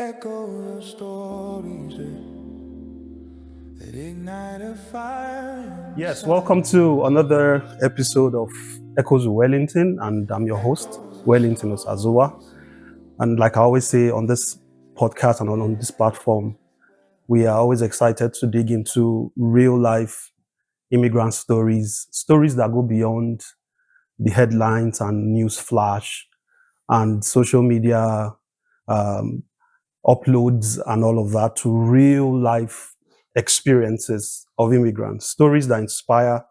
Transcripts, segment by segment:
Echo the stories that ignite a fire. Yes, welcome to another episode of Echoes of Wellington, and I'm your host, Wellington Osazuwa. And like I always say on this podcast and on this platform, we are always excited to dig into real life immigrant stories that go beyond the headlines and news flash and social media uploads and all of that, to real life experiences of immigrants, stories that inspire,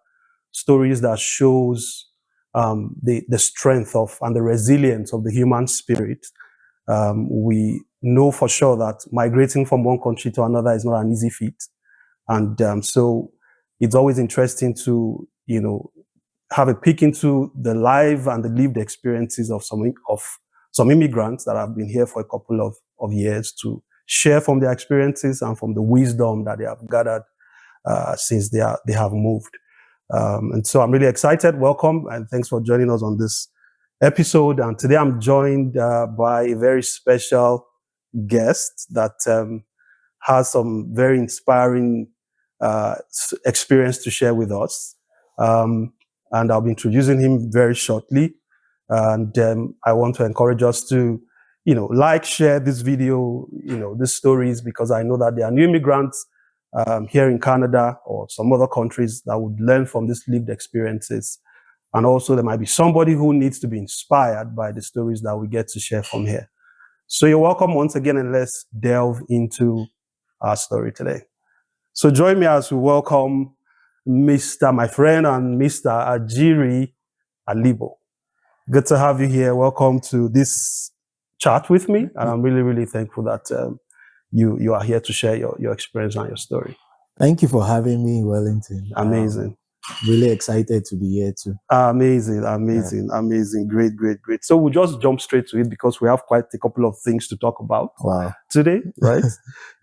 stories that shows the strength of and the resilience of the human spirit. We know for sure that migrating from one country to another is not an easy feat. And so it's always interesting to, have a peek into the live and the lived experiences of some immigrants that have been here for a couple of years, to share from their experiences and from the wisdom that they have gathered since they have moved. And so I'm really excited. Welcome, and thanks for joining us on this episode. And today I'm joined by a very special guest that has some very inspiring experience to share with us. And I'll be introducing him very shortly. And I want to encourage us to, like, share this video, these stories, because I know that there are new immigrants here in Canada or some other countries that would learn from these lived experiences. And also there might be somebody who needs to be inspired by the stories that we get to share from here. So you're welcome once again, and let's delve into our story today. So join me as we welcome my friend and Mr. Ajiri Alibo. Good to have you here. Welcome to this chat with me. And I'm really, really thankful that you are here to share your experience and your story. Thank you for having me, Wellington. Amazing. Really excited to be here too. Amazing. Great. So we'll just jump straight to it because we have quite a couple of things to talk about today, right?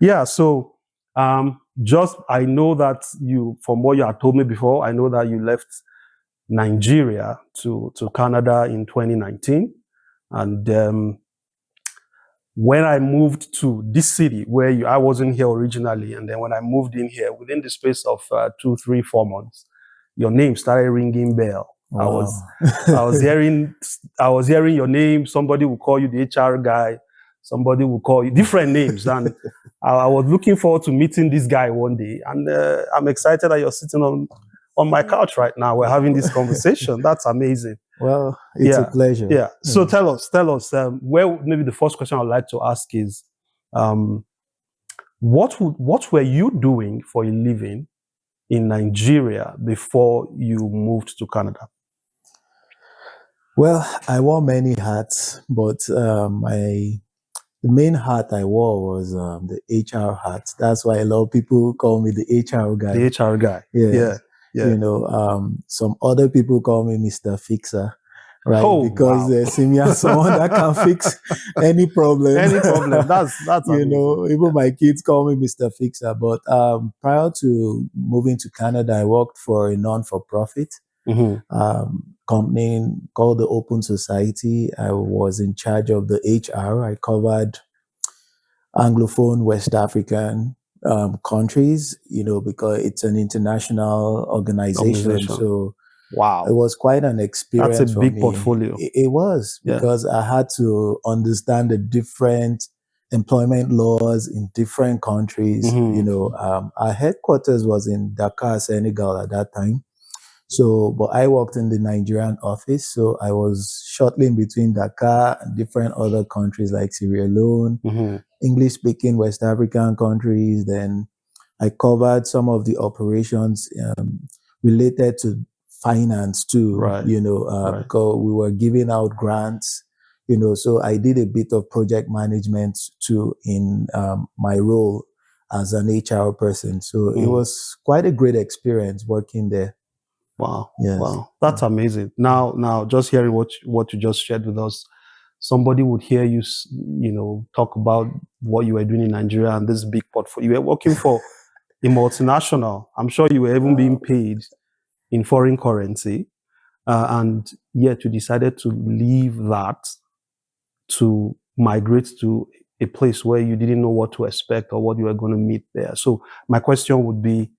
Yeah. So I know that from what you had told me before, I know that you left Nigeria to Canada in 2019. And when I moved to this city where I wasn't here originally, and then when I moved in here, within the space of 2, 3, 4 months, your name started ringing bell. Wow. I was hearing your name. Somebody will call you the HR guy. Somebody will call you different names. And I was looking forward to meeting this guy one day. And I'm excited that you're sitting on my couch right now. We're having this conversation. That's amazing. Well, it's a pleasure. Yeah. So tell us, where maybe the first question I'd like to ask is, what were you doing for a living in Nigeria before you moved to Canada? Well, I wore many hats, but the main hat I wore was the HR hat. That's why a lot of people call me the HR guy. The HR guy. Yeah. Some other people call me Mr. Fixer, right? Oh, because they see me as someone that can fix any problem. That's even my kids call me Mr. Fixer. But prior to moving to Canada, I worked for a non-for-profit company called the Open Society. I was in charge of the HR. I covered Anglophone West African countries, because it's an international organization. So wow, it was quite an experience. That's a big portfolio. It was, because I had to understand the different employment laws in different countries. Our headquarters was in Dakar, Senegal at that time. So, but I worked in the Nigerian office. So I was shuttling between Dakar and different other countries like Sierra Leone, English-speaking West African countries. Then I covered some of the operations related to finance too, because we were giving out grants, so I did a bit of project management too in my role as an HR person. So it was quite a great experience working there. Wow. Yes. Wow. That's amazing. Now, just hearing what you just shared with us, somebody would hear you, talk about what you were doing in Nigeria and this big portfolio. You were working for a multinational. I'm sure you were even being paid in foreign currency. And yet you decided to leave that to migrate to a place where you didn't know what to expect or what you were going to meet there. So my question would be,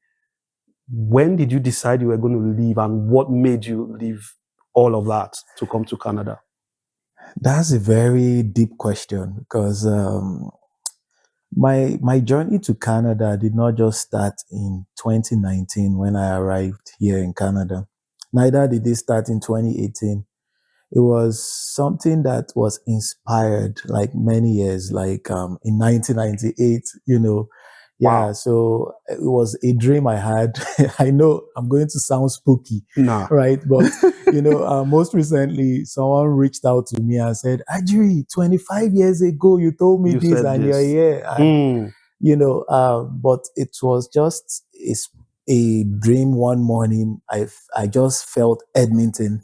when did you decide you were going to leave, and what made you leave all of that to come to Canada? That's a very deep question, because my journey to Canada did not just start in 2019 when I arrived here in Canada. Neither did it start in 2018. It was something that was inspired like many years, like in 1998, you know. Yeah, Wow. so it was a dream I had. I know I'm going to sound spooky, Nah. right? But, you know, most recently, someone reached out to me and said, Ajiri, 25 years ago, you told me You this said and this. you're here. And, you know, but it was just a dream one morning. I just felt Edmonton,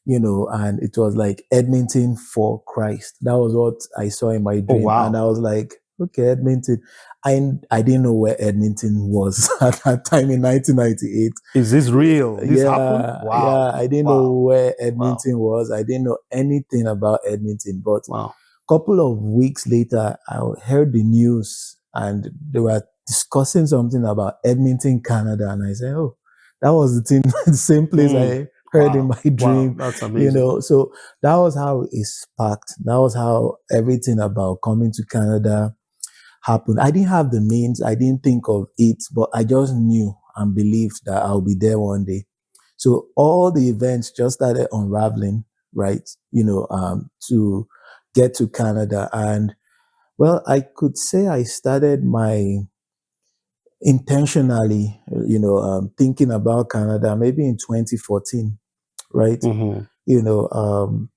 you know, and it was like Edmonton for Christ. That was what I saw in my dream. wow. And I was like, okay, Edmonton. I didn't know where Edmonton was at that time in 1998. Is this real? This happened? Wow. Yeah, I didn't know where Edmonton was. I didn't know anything about Edmonton. But a couple of weeks later, I heard the news and they were discussing something about Edmonton, Canada. And I said, oh, that was the thing, the same place I heard in my dream. That's amazing. You know, so that was how it sparked. That was how everything about coming to Canada happened. I didn't have the means. I didn't think of it, but I just knew and believed that I'll be there one day. So all the events just started unraveling, right? You know, to get to Canada. And well, I could say I started my intentionally, you know, thinking about Canada maybe in 2014, right? You know,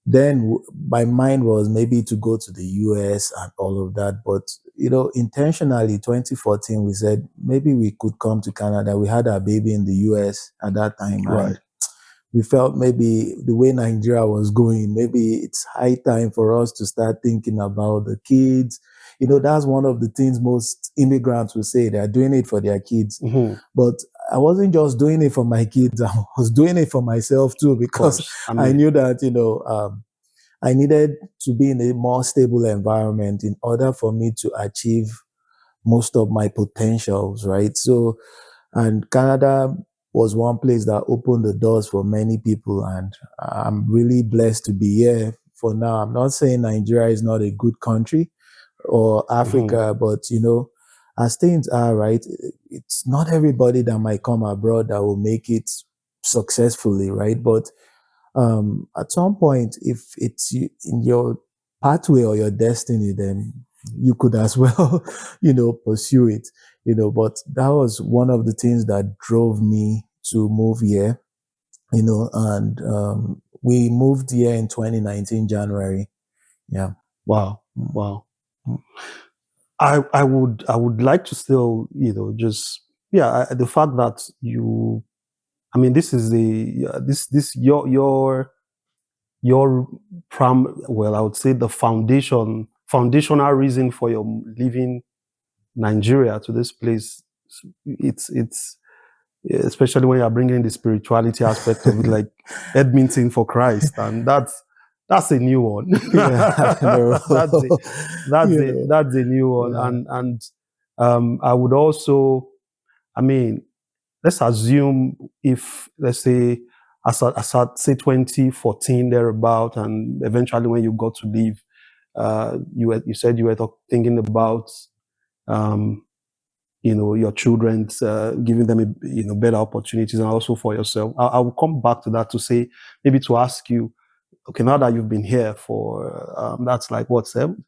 then my mind was maybe to go to the US and all of that. But, you know, intentionally, 2014, we said maybe we could come to Canada. We had our baby in the US at that time. Right. And we felt maybe the way Nigeria was going, maybe it's high time for us to start thinking about the kids. You know, that's one of the things most immigrants will say. They're doing it for their kids. But I wasn't just doing it for my kids. I was doing it for myself too, because I knew that, you know, I needed to be in a more stable environment in order for me to achieve most of my potentials, right? So, and Canada was one place that opened the doors for many people, and I'm really blessed to be here for now. I'm not saying Nigeria is not a good country or Africa, but, you know, as things are, right, it's not everybody that might come abroad that will make it successfully, right? But at some point, if it's in your pathway or your destiny, then you could as well, you know, pursue it, you know. But that was one of the things that drove me to move here, you know, and we moved here in 2019, January. Yeah. Wow. I would like to still, you know, just, the fact that you, I mean, this is your well, I would say the foundational reason for your leaving Nigeria to this place. It's especially when you're bringing the spirituality aspect of it, like Edmonton for Christ, and that's a new one. That's a new one. And I would also, I mean, let's assume if, let's say, as at say 2014 thereabout, and eventually when you got to leave, you said you were thinking about, you know, your children, giving them better opportunities, and also for yourself. I will come back to that to say, maybe to ask you, okay, now that you've been here for that's like what, 7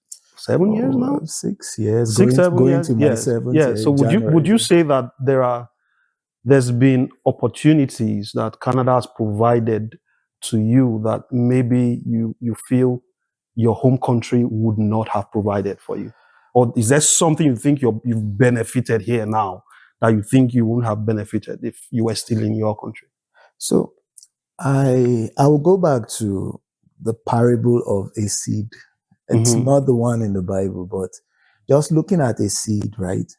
years now? 6 years. 6, 7 going years. to my 7th year. So would you say that there's been opportunities that Canada has provided to you that maybe you feel your home country would not have provided for you? Or is there something you think you've benefited here now that you think you wouldn't have benefited if you were still in your country? So I will go back to the parable of a seed. It's not the one in the Bible, but just looking at a seed, right?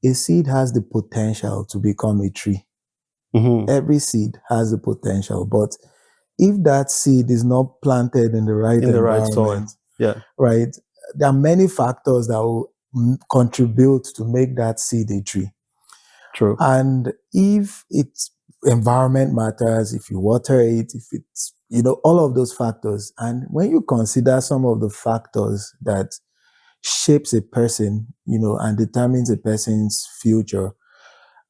A seed has the potential to become a tree. Every seed has the potential, but if that seed is not planted in the right environment, soil, right, there are many factors that will contribute to make that seed a tree. True. And if it's environment matters, if you water it, if it's, all of those factors. And when you consider some of the factors that shapes a person, and determines a person's future,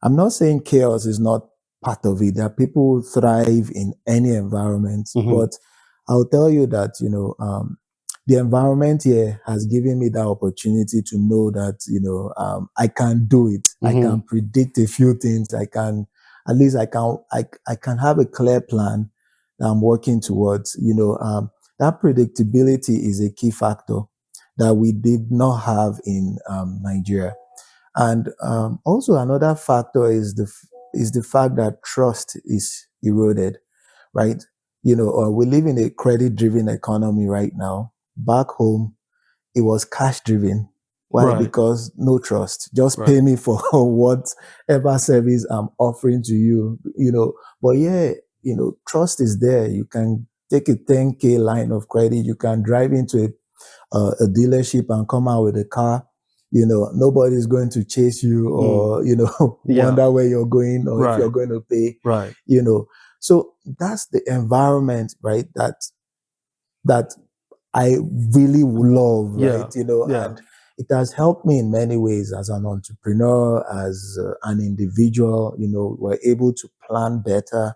I'm not saying chaos is not part of it. There are people who thrive in any environment, but I'll tell you that, the environment here has given me that opportunity to know that, I can do it. I can predict a few things. I can have a clear plan that I'm working towards. That predictability is a key factor that we did not have in Nigeria. And also another factor is the fact that trust is eroded, right? We live in a credit-driven economy right now. Back home, it was cash-driven. Why? Right. Because no trust. Just Right. pay me for whatever service I'm offering to you. But yeah, trust is there. You can take a 10K line of credit. You can drive into a dealership and come out with a car. Nobody's going to chase you or, wonder where you're going or if you're going to pay. Right. So that's the environment, right? That I really love, right? And it has helped me in many ways as an entrepreneur, as an individual. We're able to plan better.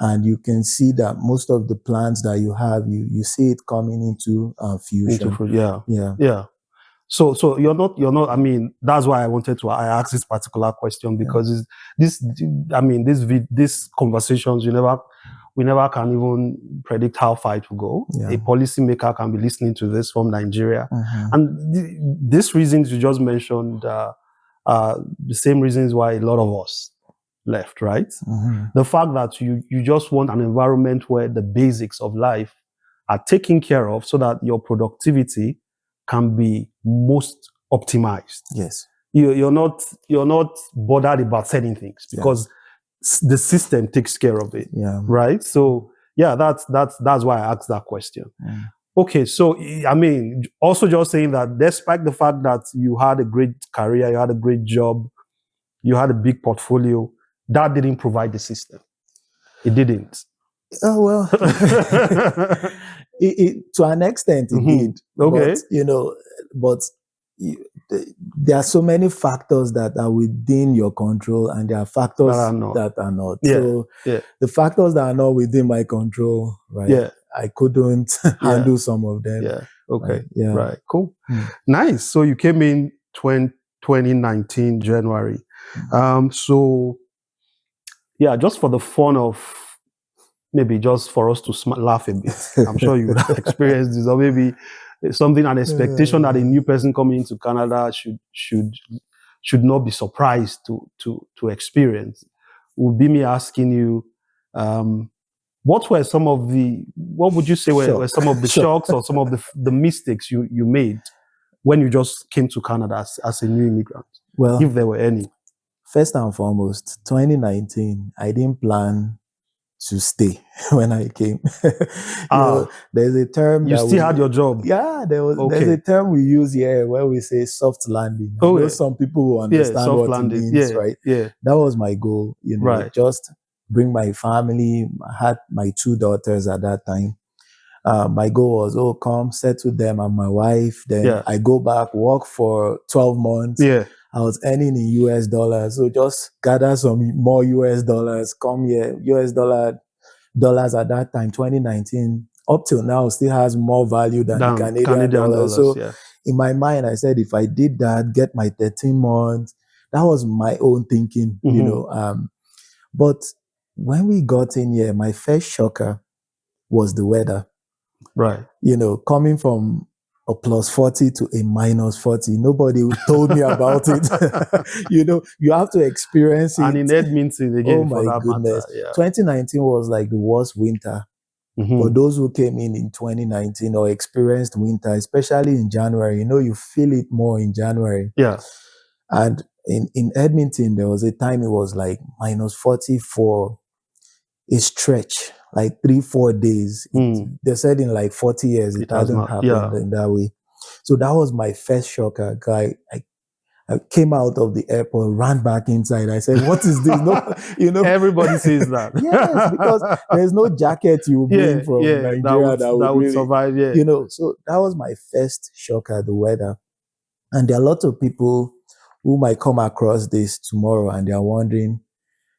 And you can see that most of the plans that you have, you see it coming into fusion. Yeah. So you're not. I mean, that's why I asked this particular question, because this conversations we never can even predict how far it will go. Yeah. A policymaker can be listening to this from Nigeria, and these reasons you just mentioned are the same reasons why a lot of us left, right? The fact that you just want an environment where the basics of life are taken care of, so that your productivity can be most optimized. Yes. You're not bothered about certain things because the system takes care of it. Yeah. Right. So that's why I asked that question. Okay. So I mean, also just saying that despite the fact that you had a great career, you had a great job, you had a big portfolio, that didn't provide the system. It didn't. Oh, well, to an extent it did. Okay. But there are so many factors that are within your control, and there are factors that are not. Yeah. So the factors that are not within my control, right? Yeah. I couldn't handle some of them. Yeah. Okay. Right. Yeah. Right. Cool. Nice. So you came in 2019 January. So yeah, just for the fun of maybe just for us to laugh a bit. I'm sure you would have experienced this, or maybe something, an expectation that a new person coming into Canada should not be surprised to experience. Would be me asking you, what would you say were some of the shocks or some of the mistakes you made when you just came to Canada as a new immigrant? Well, if there were any. First and foremost, 2019, I didn't plan to stay when I came. There's a term you still had your job. Yeah, there's a term we use here where we say soft landing. Some people will understand what landing. It means, right? Yeah, that was my goal. Just bring my family. I had my 2 daughters at that time. My goal was, come settle them and my wife. Then I go back, work for 12 months. Yeah. I was earning in US dollars. So just gather some more US dollars, come here. US dollars at that time, 2019, up till now, still has more value than the Canadian dollars. So in my mind, I said, if I did that, get my 13 months, that was my own thinking, but when we got in here, my first shocker was the weather. Right. Coming from a +40 to a -40. Nobody told me about it. You have to experience it. And in Edmonton again. Oh my goodness. 2019 was like the worst winter. For those who came in 2019 or experienced winter, especially in January, you feel it more in January. Yeah. And in Edmonton, there was a time it was like -40 for a stretch, like 3-4 days. They said in like 40 years, it hasn't happened in that way. So that was my first shocker. I came out of the airport, ran back inside. I said, "What is this?" No, Everybody says that. Yes, because there's no jacket you bring from Nigeria that would really survive. Yeah. So that was my first shocker, the weather. And there are a lot of people who might come across this tomorrow and they're wondering,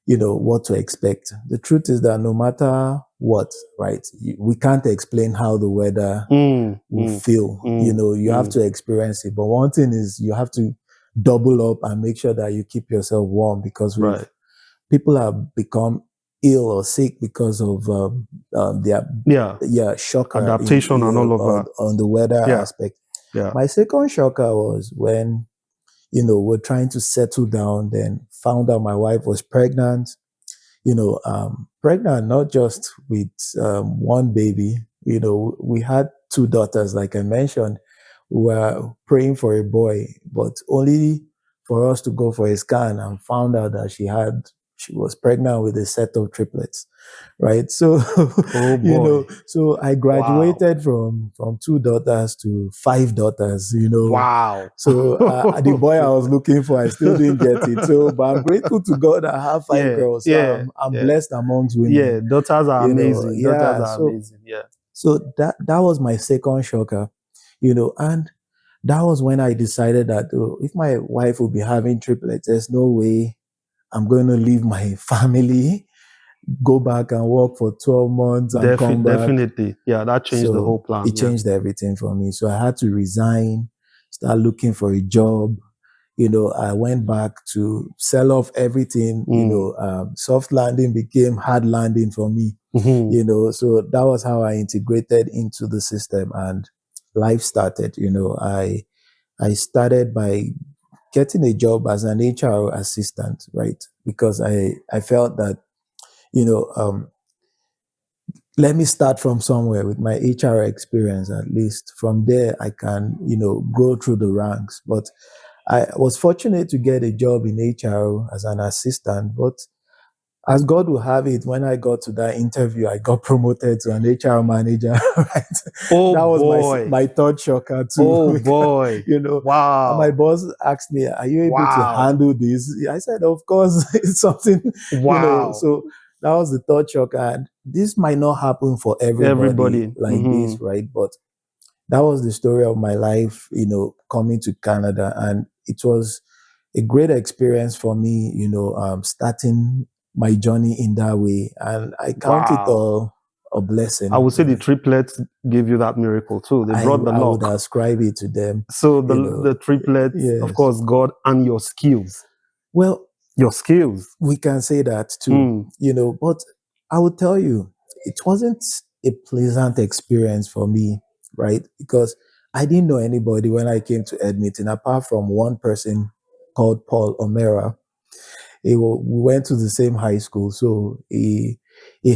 what to expect. The truth is that no matter what, right, we can't explain how the weather will feel. You have to experience it. But one thing is you have to double up and make sure that you keep yourself warm, because people have become ill or sick because of their shocker adaptation and all of that on the weather aspect. Yeah. My second shocker was when we're trying to settle down, then found out my wife was pregnant. Pregnant not just with one baby. We had 2 daughters, like I mentioned. We were praying for a boy, but only for us to go for a scan and found out that she was pregnant with a set of triplets, right? So, so I graduated from 2 daughters to 5 daughters, Wow. So the boy I was looking for, I still didn't get it. So, but I'm grateful to God I have 5 girls. So I'm blessed amongst women. Yeah, daughters are amazing. Daughters are amazing. Yeah. So that was my second shocker, and that was when I decided that if my wife will be having triplets, there's no way I'm going to leave my family, go back and work for 12 months and come back. Definitely. Yeah, that changed the whole plan. It changed everything for me. So I had to resign, start looking for a job. I went back to sell off everything. Soft landing became hard landing for me. So that was how I integrated into the system and life started. I started by getting a job as an HR assistant, right? Because I felt that, let me start from somewhere with my HR experience. At least from there, I can, grow through the ranks. But I was fortunate to get a job in HR as an assistant. But as God will have it, when I got to that interview, I got promoted to an HR manager. Right? Oh, that was boy. my third shocker too. Oh boy! Wow! And my boss asked me, "Are you able to handle this?" I said, "Of course." It's something. Wow! So that was the third shocker. And this might not happen for everybody like this, right? But that was the story of my life. Coming to Canada, and it was a great experience for me. Starting my journey in that way, and I count it all a blessing. I would say the triplets gave you that miracle too. They brought the luck. I would ascribe it to them. So the triplets, of course, God, and your skills. Well, your skills. We can say that too. But I would tell you, it wasn't a pleasant experience for me, right? Because I didn't know anybody when I came to Edmonton, apart from one person called Paul O'Meara. We went to the same high school, so he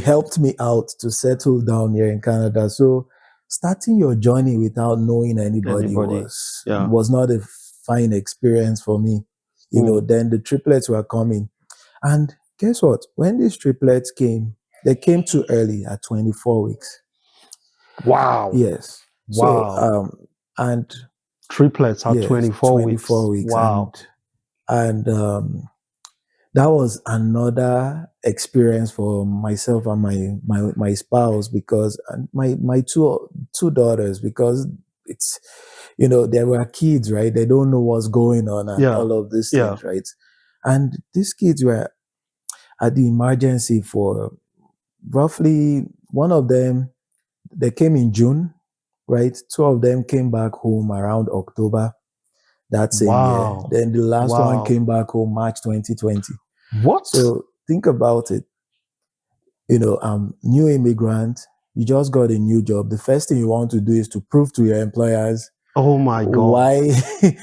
helped me out to settle down here in Canada. So starting your journey without knowing anybody. was not a fine experience for me. Then the triplets were coming. And guess what? When these triplets came, they came too early at 24 weeks. Wow. Yes. Wow. So, and triplets at 24 weeks. Wow. And that was another experience for myself and my spouse, because my two daughters, because it's, they were kids, right? They don't know what's going on and all of these things, right? And these kids were at the emergency for roughly, one of them, they came in June, right? 2 of them came back home around October that same year. Then the last one came back home March 2020. What? So think about it. New immigrant, you just got a new job. The first thing you want to do is to prove to your employers, oh my God, why they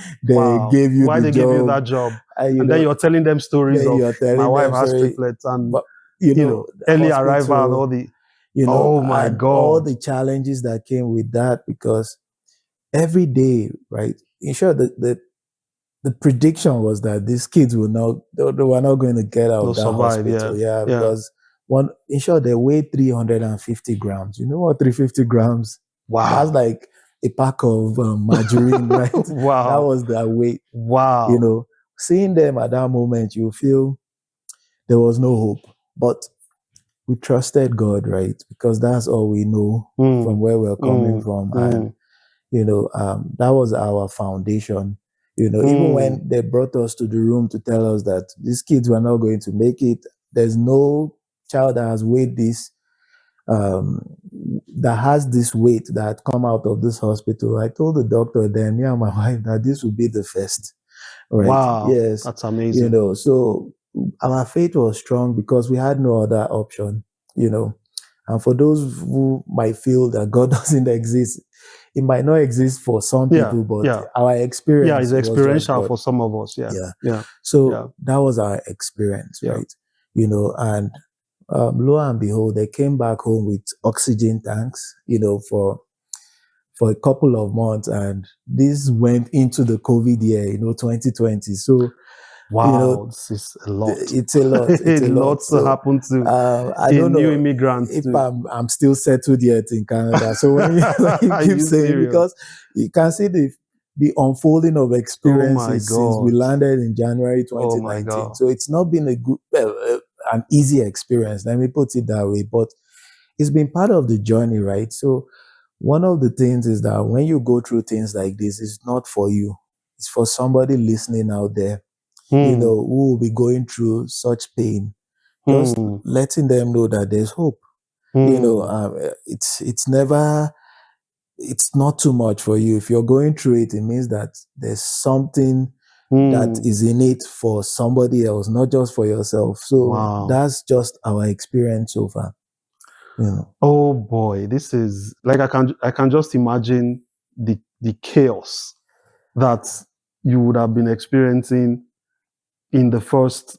gave you gave you that job. And then you're telling them stories of my wife has triplets and early arrival and all the oh my God, all the challenges that came with that, because every day, right? In short, the prediction was that these kids they were not going to get out of that hospital. Because in short, they weighed 350 grams. You know what 350 grams? Wow. That's like a pack of margarine, right? Wow. That was their weight. Wow. You know, seeing them at that moment, you feel there was no hope. But we trusted God, right? Because that's all we know from where we're coming from. And, you know, that was our foundation. You know, even when they brought us to the room to tell us that these kids were not going to make it, there's no child that has weighed this, that has this weight that come out of this hospital. I told the doctor then, me and my wife, that this would be the first. Right. Wow. Yes. That's amazing. You know, so our faith was strong because we had no other option, you know. And for those who might feel that God doesn't exist, it might not exist for some people, but our experience it's experiential for some of us. So that was our experience, right? You know, and lo and behold, they came back home with oxygen tanks, you know, for a couple of months, and this went into the COVID year, you know, 2020. So, wow, you know, this is a lot. It's a lot. It's a lot. So, happen to I don't new know immigrants if I'm still settled yet in Canada. So when you keep saying, serious? Because you can see the unfolding of experiences since we landed in January 2019. So it's not been a good, an easy experience. Let me put it that way. But it's been part of the journey, right? So one of the things is that when you go through things like this, it's not for you. It's for somebody listening out there, you know, who will be going through such pain. Just letting them know that there's hope. You know, it's not too much for you. If you're going through it, it means that there's something that is in it for somebody else, not just for yourself. So that's just our experience so far. You know. Oh boy, this is like I can just imagine the chaos that you would have been experiencing in the first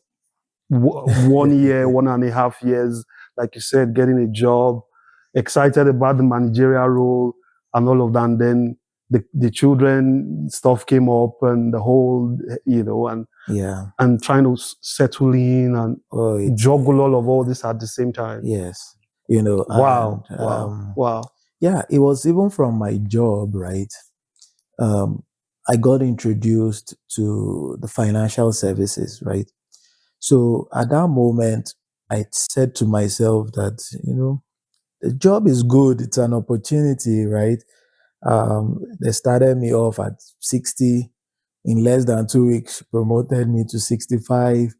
1 year, 1.5 years, like you said, getting a job, excited about the managerial role and all of that. And then the children stuff came up and the whole, you know, and trying to settle in and juggle all this at the same time. Yes. You know, wow. Yeah, it was even from my job, right? I got introduced to the financial services, right? So at that moment, I said to myself that, you know, the job is good. It's an opportunity, right? They started me off at 60. In less than 2 weeks, promoted me to 65.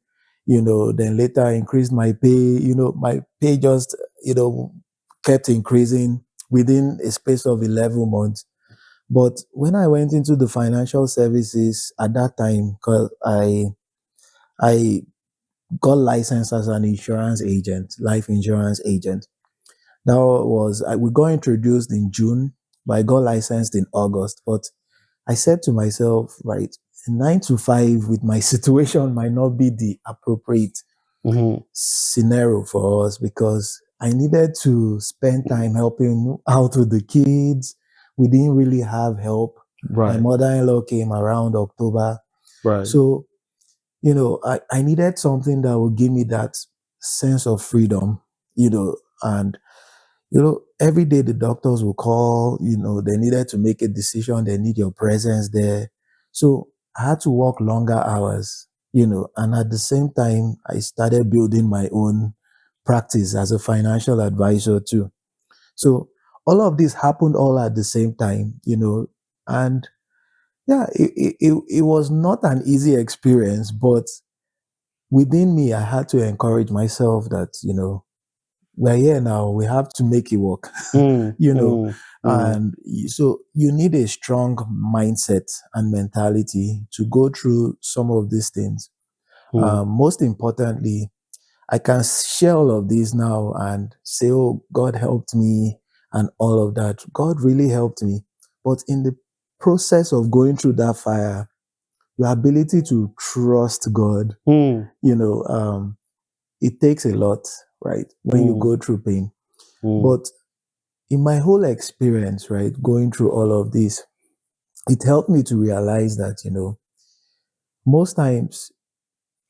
You know, then later increased my pay. You know, my pay just, you know, kept increasing within a space of 11 months. But when I went into the financial services at that time, because I got licensed as an insurance agent, life insurance agent. That was, we got introduced in June, but I got licensed in August. But I said to myself, right, 9 to 5 with my situation might not be the appropriate scenario for us, because I needed to spend time helping out with the kids. We didn't really have help. Right. My mother-in-law came around October. Right. So, you know, I needed something that would give me that sense of freedom, you know, and, you know, every day the doctors will call, you know, they needed to make a decision. They need your presence there. So I had to work longer hours, you know, and at the same time, I started building my own practice as a financial advisor too. So all of this happened all at the same time, you know, and yeah, it was not an easy experience, but within me, I had to encourage myself that, you know, we're here now, we have to make it work, you know. And so you need a strong mindset and mentality to go through some of these things. Most importantly, I can share all of this now and say, oh, God helped me and all of that. God really helped me. But in the process of going through that fire, your ability to trust God, you know, it takes a lot, right? When you go through pain. But in my whole experience, right, going through all of this, it helped me to realize that, you know, most times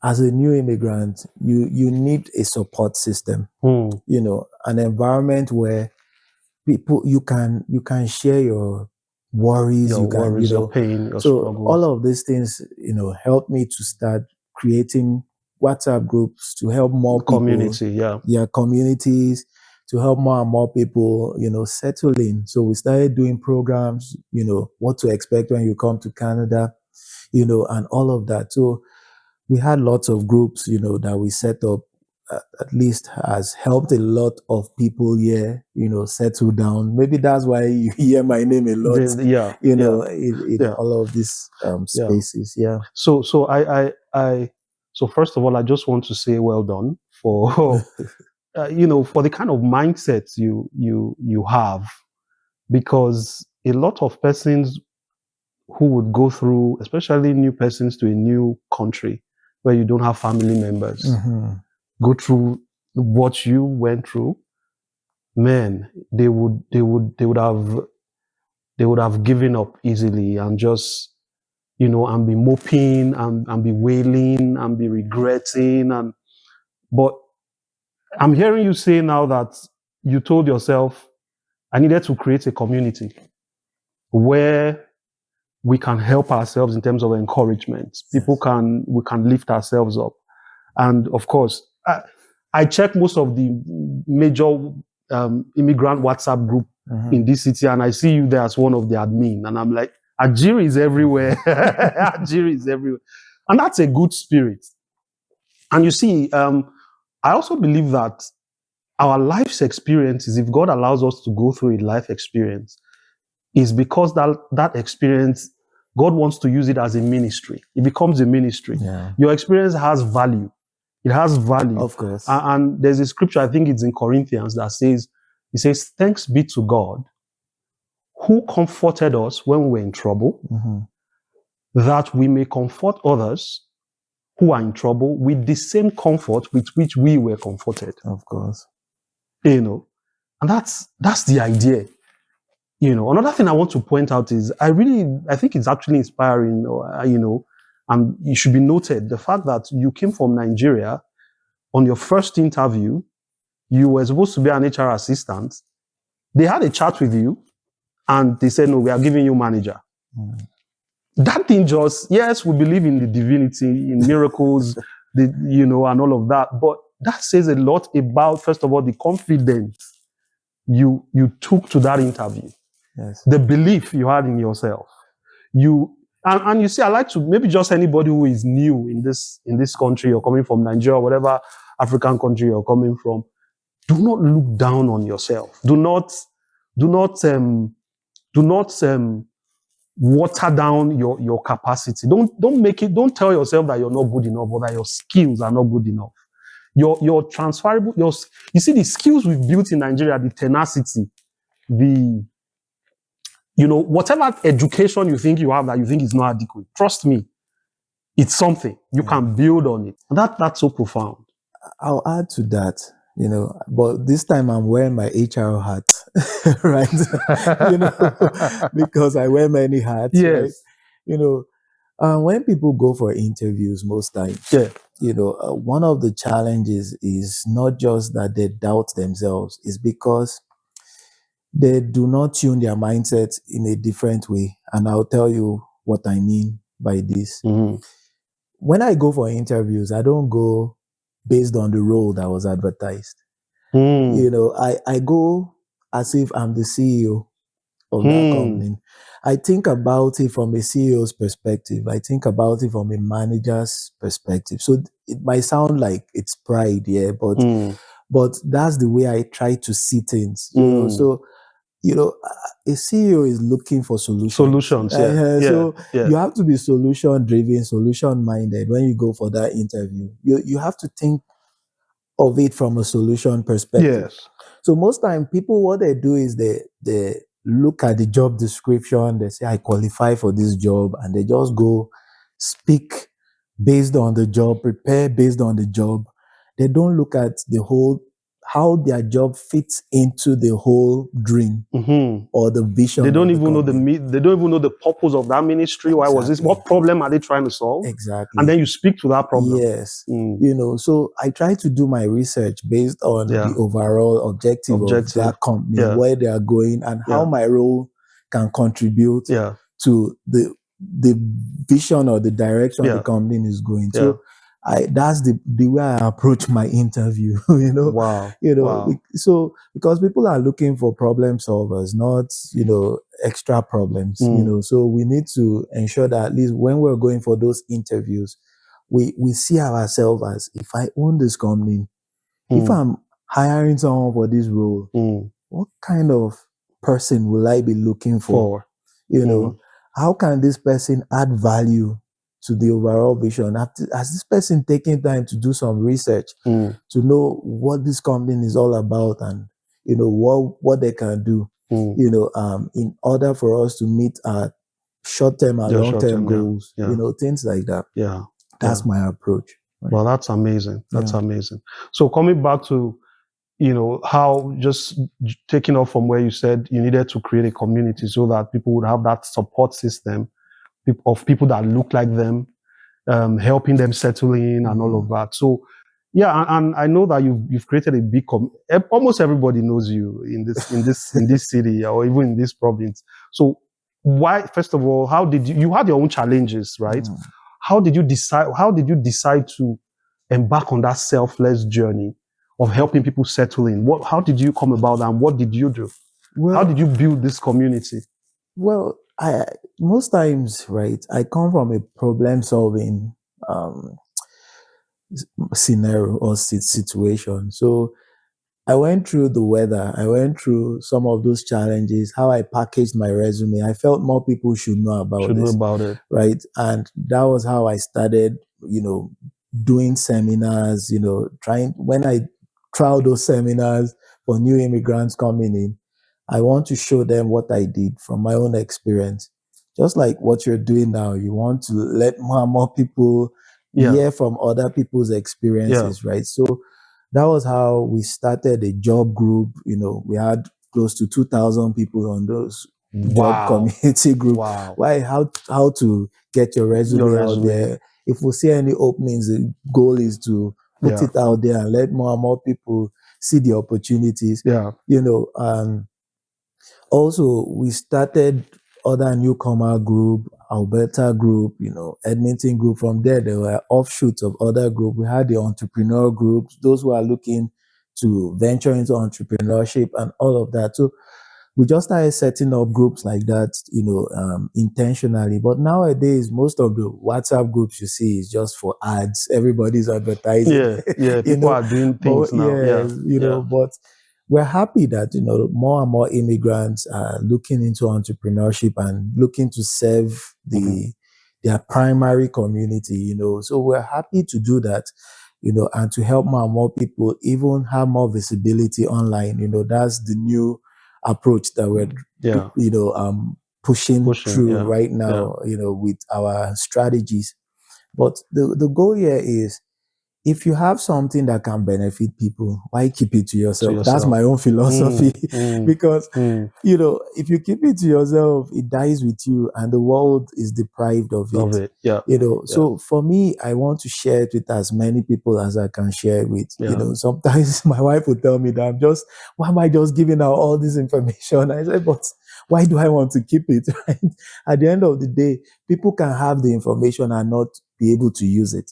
as a new immigrant, you need a support system, you know, an environment where people, you can share your worries, Your you can, worries, you know. your pain, your So struggles. all of these things, you know, helped me to start creating WhatsApp groups to help more community, people, communities, to help more and more people, you know, settle in. So we started doing programs, you know, what to expect when you come to Canada, you know, and all of that. So we had lots of groups, you know, that we set up. At least has helped a lot of people here, you know, settle down. Maybe that's why you hear my name a lot, you know, in all of these spaces. Yeah. So first of all, I just want to say well done for you know, for the kind of mindset you have, because a lot of persons who would go through, especially new persons to a new country where you don't have family members, go through what you went through, man, they would have given up easily and just, you know, and be moping and be wailing and be regretting. But I'm hearing you say now that you told yourself, I needed to create a community where we can help ourselves in terms of encouragement. We can lift ourselves up. And of course, I check most of the major immigrant WhatsApp group in this city, and I see you there as one of the admin. And I'm like, Ajiri is everywhere. Ajiri is everywhere. And that's a good spirit. And you see, I also believe that our life's experiences, if God allows us to go through a life experience, is because that experience, God wants to use it as a ministry. It becomes a ministry. Yeah. Your experience has value. It has value. Of course. And there's a scripture, I think it's in Corinthians, that says, it says, thanks be to God who comforted us when we were in trouble, that we may comfort others who are in trouble with the same comfort with which we were comforted. Of course. You know, and that's the idea. You know, another thing I want to point out is I think it's actually inspiring, you know, and it should be noted, the fact that you came from Nigeria. On your first interview, you were supposed to be an HR assistant. They had a chat with you and they said, no, we are giving you manager. That thing just, yes, we believe in the divinity, in miracles, you know, and all of that. But that says a lot about, first of all, the confidence you took to that interview. Yes. The belief you had in yourself. And you see, I like to, maybe just anybody who is new in this country, or coming from Nigeria, or whatever African country you're coming from, do not look down on yourself. Do not water down your capacity. Don't tell yourself that you're not good enough, or that your skills are not good enough. Your transferable, you see, the skills we've built in Nigeria, the tenacity, you know, whatever education you think you have that you think is not adequate, trust me, it's something. You can build on it. That's so profound. I'll add to that, you know, but this time I'm wearing my HR hat, right? You know, because I wear many hats, yes. Right? You know, when people go for interviews, most times, you know, one of the challenges is not just that they doubt themselves, it's because they do not tune their mindset in a different way. And I'll tell you what I mean by this. When I go for interviews, I don't go based on the role that was advertised. You know, I go as if I'm the CEO of that company. I think about it from a CEO's perspective. I think about it from a manager's perspective. So it might sound like it's pride, but that's the way I try to see things. You know, so you know, a CEO is looking for solutions. So you have to be solution-driven, solution-minded when you go for that interview. You have to think of it from a solution perspective. Yes. So most time, people, what they do is they look at the job description, they say, I qualify for this job, and they just go speak based on the job, prepare based on the job. They don't look at the whole, how their job fits into the whole dream or the vision. They don't even know they don't even know the purpose of that ministry. Why was this? What problem are they trying to solve? Exactly. And then you speak to that problem. Yes. You know, so I try to do my research based on the overall objective of that company, where they are going, and how my role can contribute to the vision or the direction the company is going. So that's the way I approach my interview, So because people are looking for problem solvers, not, extra problems, so we need to ensure that at least when we're going for those interviews, we see ourselves as, if I own this company, if I'm hiring someone for this role, what kind of person will I be looking for? How can this person add value to the overall vision? Has this person taken time to do some research to know what this company is all about and, what they can do, in order for us to meet our short-term and long-term goals, things like that. That's my approach. Right? Well, that's amazing. That's amazing. So coming back to, how, just taking off from where you said you needed to create a community so that people would have that support system of people that look like them, helping them settle in and all of that. So, and I know that you've created a big almost everybody knows you in this city or even in this province. So why, first of all, how did you had your own challenges, right? How did you decide to embark on that selfless journey of helping people settle in? How did you come about that, and what did you do? How did you build this community? Well, most times, right, I come from a problem-solving scenario or situation. So I went through the weather. I went through some of those challenges, how I packaged my resume. I felt more people should know about it. Right. And that was how I started, doing seminars, when I tried those seminars for new immigrants coming in, I want to show them what I did from my own experience. Just like what you're doing now, you want to let more and more people hear from other people's experiences, right? So that was how we started a job group. We had close to 2,000 people on those job community group. Why? How to get your resume out there. If we see any openings, the goal is to put it out there and let more and more people see the opportunities. Also, we started other newcomer group, Alberta group, Edmonton group. From there were offshoots of other group. We had the entrepreneur groups, those who are looking to venture into entrepreneurship and all of that. So we just started setting up groups like that, intentionally. But nowadays, most of the WhatsApp groups you see is just for ads. Everybody's advertising. People are doing things now. But we're happy that, more and more immigrants are looking into entrepreneurship and looking to serve their primary community, So we're happy to do that, and to help more and more people even have more visibility online. That's the new approach that we're, pushing through right now, with our strategies. But the goal here is, if you have something that can benefit people, why keep it to yourself? That's my own philosophy. Because, if you keep it to yourself, it dies with you and the world is deprived of it. So for me, I want to share it with as many people as I can share it with. Sometimes my wife would tell me that why am I just giving out all this information? I say, but why do I want to keep it? Right? At the end of the day, people can have the information and not be able to use it.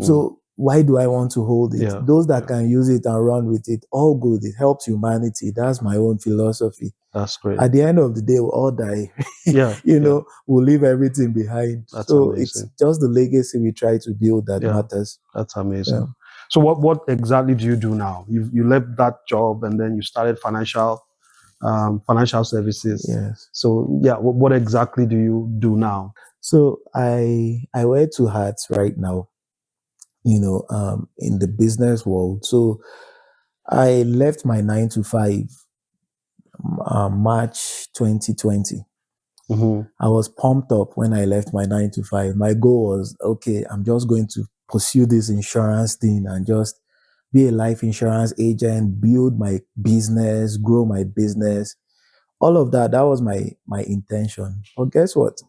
So why do I want to hold it? Those that can use it and run with it, all good. It helps humanity. That's my own philosophy. That's great. At the end of the day, we'll all die. We'll leave everything behind. That's so amazing. It's just the legacy we try to build that matters. That's amazing. So what exactly do you do now? You left that job and then you started financial services. Yes. So what exactly do you do now? So I wear two hats right now, in the business world. So I left my 9-to-5 March 2020. I was pumped up when I left my 9-to-5. My goal was, okay, I'm just going to pursue this insurance thing and just be a life insurance agent, build my business, grow my business. All of that was my intention. But guess what?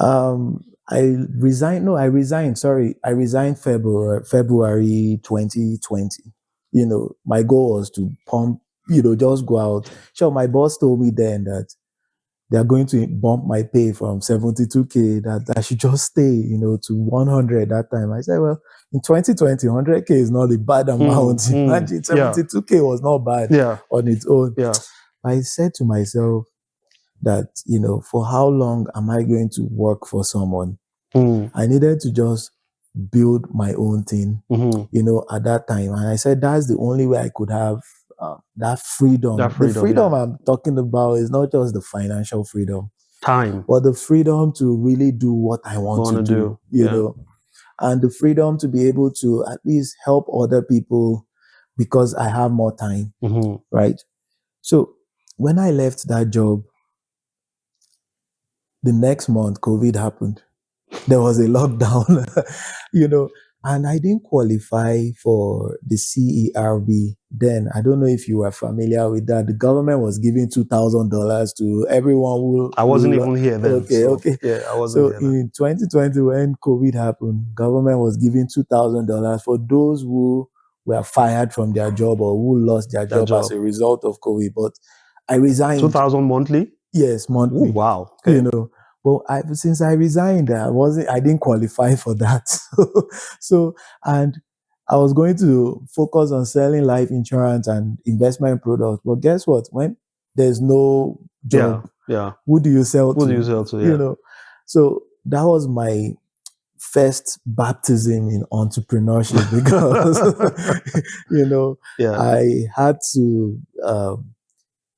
I resigned February 2020. My goal was to pump just go out. Sure, my boss told me then that they are going to bump my pay from 72K, that I should just stay, to 100 that time. I said, well, in 2020, 100K is not a bad amount. Imagine 72K was not bad on its own. Yeah. I said to myself that, for how long am I going to work for someone? I needed to just build my own thing, at that time. And I said, that's the only way I could have that freedom. The freedom I'm talking about is not just the financial freedom, but the freedom to really do what I want to do, you know, and the freedom to be able to at least help other people because I have more time, right? So when I left that job, the next month, COVID happened. There was a lockdown, and I didn't qualify for the CERB then. I don't know if you were familiar with that. The government was giving $2,000 to everyone who... I wasn't even here then. Okay. Yeah, I wasn't here then. In 2020, when COVID happened, government was giving $2,000 for those who were fired from their job or who lost their job as a result of COVID. But I resigned. 2,000 monthly? Yes, monthly. Ooh, wow. Okay. Well, since I resigned, I didn't qualify for that. And I was going to focus on selling life insurance and investment products. But guess what? When there's no job, who do you sell to? Who do you sell to? So that was my first baptism in entrepreneurship because, I had to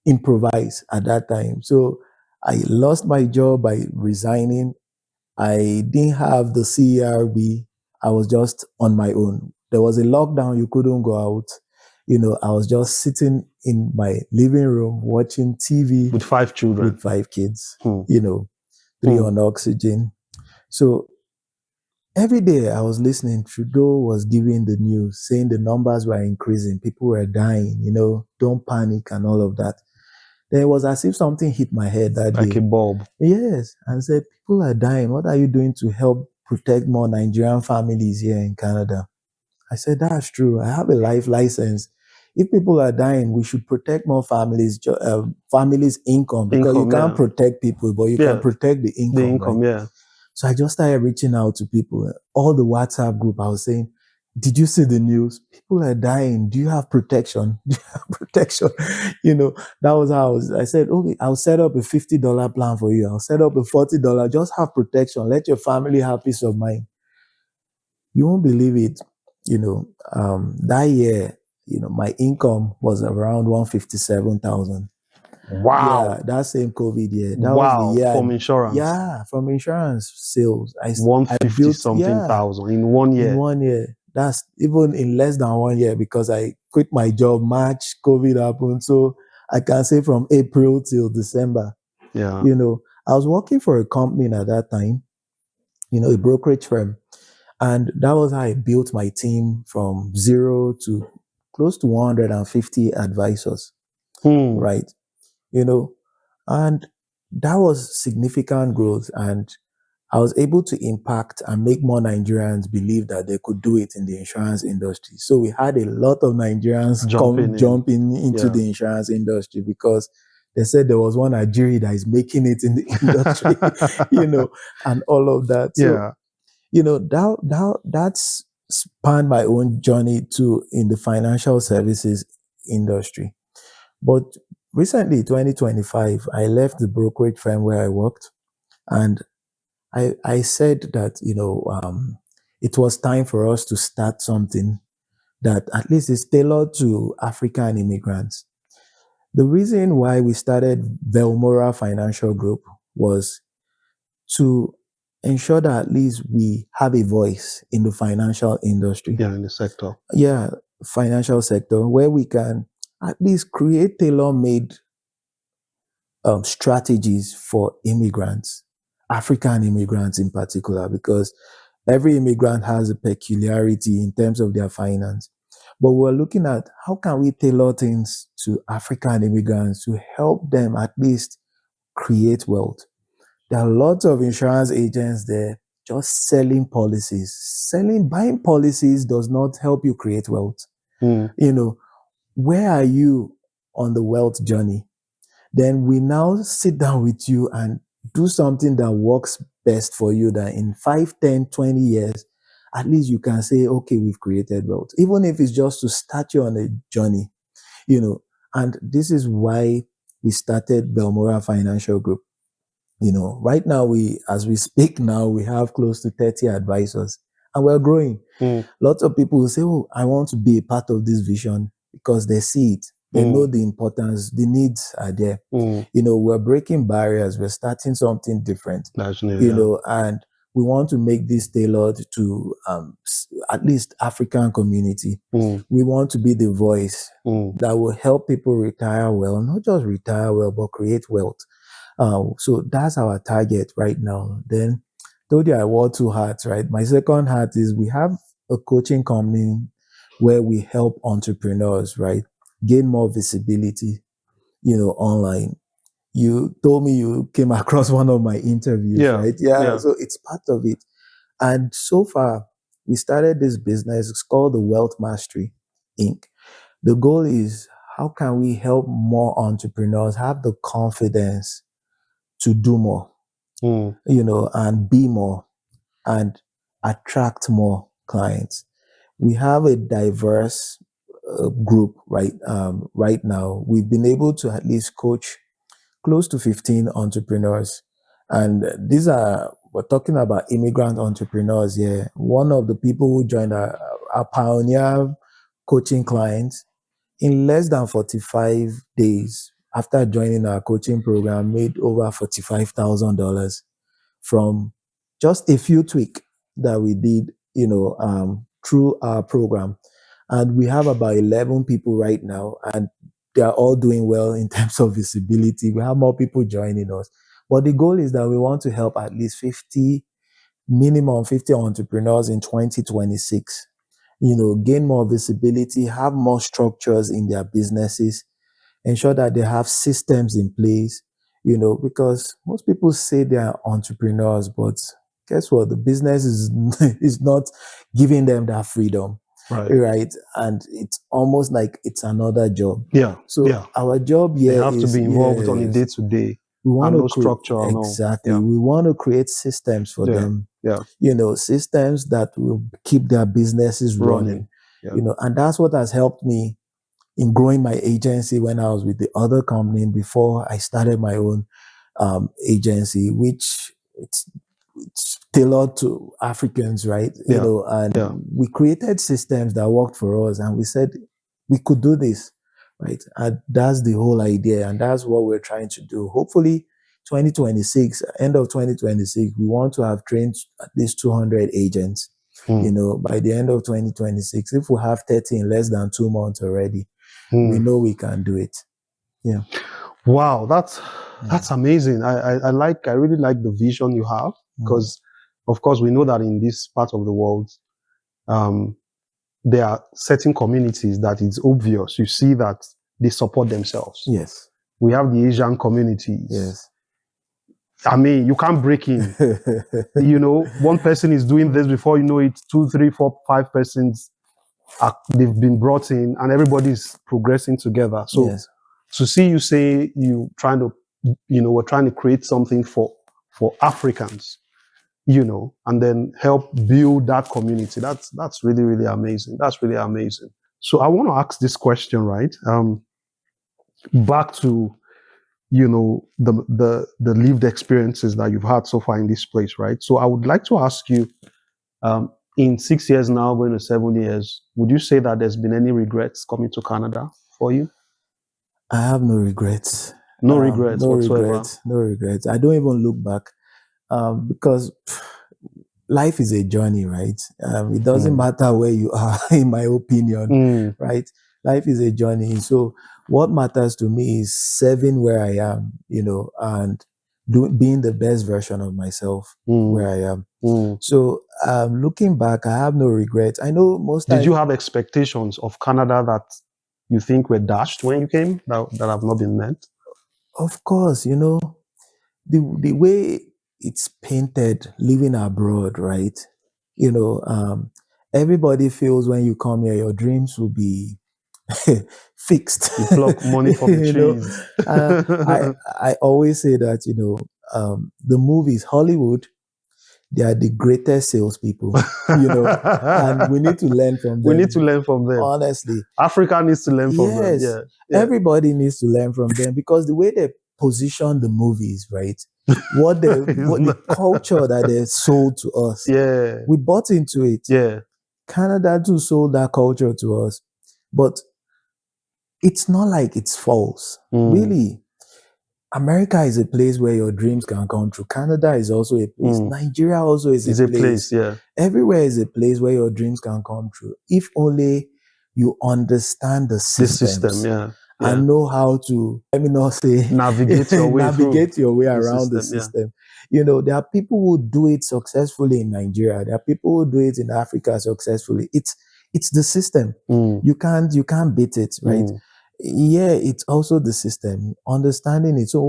improvise at that time. So I lost my job by resigning. I didn't have the CERB. I was just on my own. There was a lockdown. You couldn't go out. I was just sitting in my living room watching TV. With 5 children. With 5 kids, 3 on oxygen. So every day I was listening. Trudeau was giving the news, saying the numbers were increasing. People were dying, don't panic and all of that. Then it was as if something hit my head that day. Like a bulb. Yes. And said, people are dying. What are you doing to help protect more Nigerian families here in Canada? I said, that's true. I have a life license. If people are dying, we should protect more families' income, because you can't protect people, but you can protect the income. The income, right? So I just started reaching out to people. All the WhatsApp group, I was saying, did you see the news? People are dying. Do you have protection? Do you have protection? That was how I said, okay, I'll set up a $50 plan for you. I'll set up a $40. Just have protection. Let your family have peace of mind. You won't believe it. That year, my income was around 157,000. Wow. Yeah, that same COVID year. That was the year. From insurance. Yeah, from insurance sales. 150,000 in 1 year. In 1 year. That's even in less than 1 year, because I quit my job March, COVID happened. So I can say from April till December. Yeah. I was working for a company at that time, a brokerage firm. And that was how I built my team from 0 to close to 150 advisors. Right. And that was significant growth. And I was able to impact and make more Nigerians believe that they could do it in the insurance industry. So we had a lot of Nigerians jumping into the insurance industry, because they said there was one Ajiri that is making it in the industry, and all of that. So, that's spanned my own journey too in the financial services industry. But recently, 2025, I left the brokerage firm where I worked, and I said that, it was time for us to start something that at least is tailored to African immigrants. The reason why we started Velmora Financial Group was to ensure that at least we have a voice in the financial industry. Yeah, in the sector. Yeah, financial sector, where we can at least create tailor-made strategies for immigrants. African immigrants in particular, because every immigrant has a peculiarity in terms of their finance. But we're looking at how can we tailor things to African immigrants to help them at least create wealth. There are lots of insurance agents there just selling policies. Buying policies does not help you create wealth. Where are you on the wealth journey. Then we now sit down with you and do something that works best for you, that in 5, 10, 20 years, at least you can say, okay, we've created wealth. Even if it's just to start you on a journey, you know. And this is why we started Belmora Financial Group. You know, right now, as we speak now, we have close to 30 advisors and we're growing. Lots of people will say, oh, I want to be a part of this vision, because they see it. They know the importance, the needs are there. You know, we're breaking barriers. We're starting something different, you know, and we want to make this tailored to at least African community. We want to be the voice that will help people retire well, not just retire well, but create wealth. So that's our target right now. Then, told you I wore 2 hats, right? My second hat is we have a coaching company where we help entrepreneurs, right, gain more visibility, you know, online. You told me you came across one of my interviews, right? Yeah. So it's part of it. And so far, we started this business. It's called the Wealth Mastery Inc. The goal is, how can we help more entrepreneurs have the confidence to do more, you know, and be more and attract more clients? We have a diverse group right now. We've been able to at least coach close to 15 entrepreneurs. And we're talking about immigrant entrepreneurs here. One of the people who joined our pioneer coaching clients, in less than 45 days after joining our coaching program, made over $45,000 from just a few tweaks that we did, you know, through our program. And we have about 11 people right now, and they are all doing well in terms of visibility. We have more people joining us. But the goal is that we want to help at least minimum 50 entrepreneurs in 2026, you know, gain more visibility, have more structures in their businesses, ensure that they have systems in place, you know, because most people say they are entrepreneurs, but guess what? The business is not giving them that freedom. Right. And it's almost like it's another job. So our job here they have to be involved on a day-to-day. We want to structure. Exactly. We want to create systems for them. You know, systems that will keep their businesses running. You know, and that's what has helped me in growing my agency when I was with the other company before I started my own agency, which it's tailored to Africans, right? You know, and we created systems that worked for us, and we said we could do this, right? And that's the whole idea, and that's what we're trying to do. Hopefully, 2026, end of 2026, we want to have trained at least 200 agents. You know, by the end of 2026, if we have 30 in less than 2 months already, we know we can do it. Yeah. Wow, that's amazing. I really like the vision you have, because of course we know that in this part of the world, there are certain communities that it's obvious. You see that they support themselves. Yes. We have the Asian communities. Yes. I mean, you can't break in. You know, one person is doing this, before you know it, 2, 3, 4, 5 persons they've been brought in, and everybody's progressing together. So to see you say we're trying to create something for Africans, you know, and then help build that community. That's really, really amazing. That's really amazing. So I want to ask this question, right? Back to, you know, the lived experiences that you've had so far in this place, right? So I would like to ask you, in 6 years now, going to 7 years, would you say that there's been any regrets coming to Canada for you? I have no regrets. No regrets whatsoever. No regrets. I don't even look back, because life is a journey, right? It doesn't matter where you are, in my opinion, right? Life is a journey. So what matters to me is serving where I am, you know, and being the best version of myself where I am. So looking back, I have no regrets. I know most times. Did you have expectations of Canada that you think were dashed when you came, that have not been met? Of course, you know, the way it's painted living abroad, right? You know, everybody feels when you come here, your dreams will be fixed. You pluck money from the You know, trees. I always say that, the movies, Hollywood, they are the greatest salespeople, and we need to learn from them. We need to learn from them. Honestly. Africa needs to learn from them. Yes. Yeah. Everybody needs to learn from them, because the way they position the movies, right? What the culture that they sold to us. Yeah. We bought into it. Yeah. Canada too sold that culture to us. But it's not like it's false. Really. America is a place where your dreams can come true. Canada is also a place. Nigeria also is a place. Yeah. Everywhere is a place where your dreams can come true. If only you understand the systems. Yeah. And know how to, let me not say, navigate your way around the system. Yeah. There are people who do it successfully in Nigeria. There are people who do it in Africa successfully. It's the system. You can't beat it, right? Yeah, it's also the system, understanding it. So